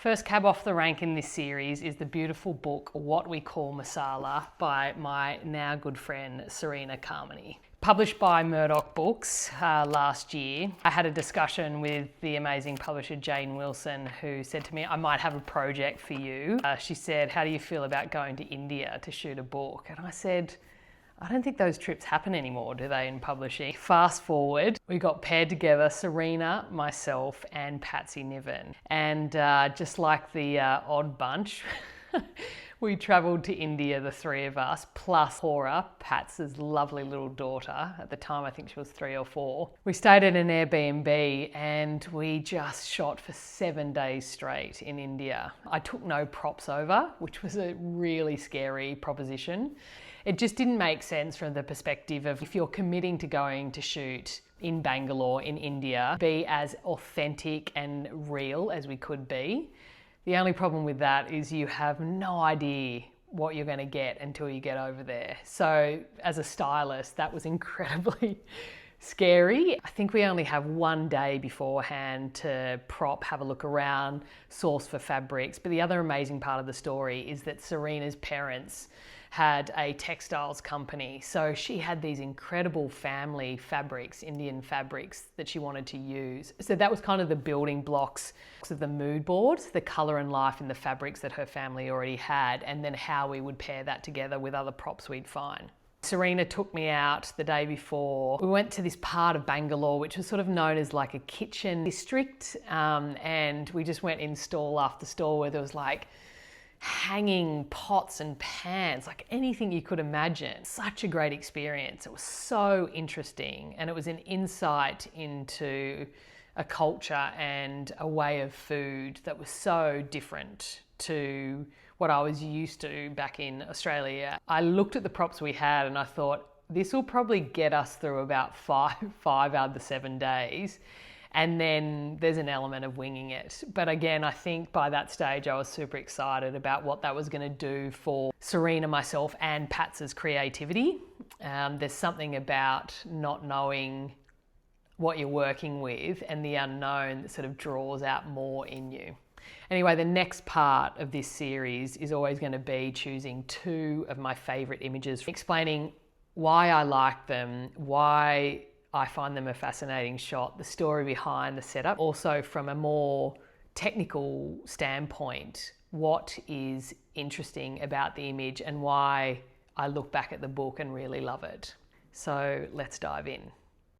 First cab off the rank in this series is the beautiful book What We Call Masala by my now good friend Serena Carmody. Published by Murdoch Books last year. I had a discussion with the amazing publisher Jane Willson, who said to me, I might have a project for you. She said, how do you feel about going to India to shoot a book? And I said, I don't think those trips happen anymore, do they, in publishing? Fast forward, we got paired together, Serena, myself, and Patricia Niven. And just like the odd bunch, we travelled to India, the three of us, plus Cora, Pat's lovely little daughter. At the time, I think she was 3 or 4. We stayed at an Airbnb and we just shot for 7 days straight in India. I took no props over, which was a really scary proposition. It just didn't make sense from the perspective of if you're committing to going to shoot in Bangalore, in India, be as authentic and real as we could be. The only problem with that is you have no idea what you're going to get until you get over there. So as a stylist, that was incredibly scary. I think we only have 1 day beforehand to prop, have a look around, source for fabrics. But the other amazing part of the story is that Serena's parents had a textiles company. So she had these incredible family fabrics, Indian fabrics that she wanted to use. So that was kind of the building blocks of the mood board, the colour and life in the fabrics that her family already had, and then how we would pair that together with other props we'd find. Serena took me out the day before. We went to this part of Bangalore, which was sort of known as like a kitchen district. And we just went in stall after stall where there was like hanging pots and pans, like anything you could imagine. Such a great experience. It was so interesting. And it was an insight into a culture and a way of food that was so different to what I was used to back in Australia. I looked at the props we had and I thought, this will probably get us through about five out of the 7 days. And then there's an element of winging it. But again, I think by that stage, I was super excited about what that was going to do for Serena, myself, and Pat's creativity. There's something about not knowing what you're working with and the unknown that sort of draws out more in you. Anyway, the next part of this series is always going to be choosing 2 of my favourite images, explaining why I like them, why I find them a fascinating shot, the story behind the setup. Also from a more technical standpoint, what is interesting about the image and why I look back at the book and really love it. So let's dive in.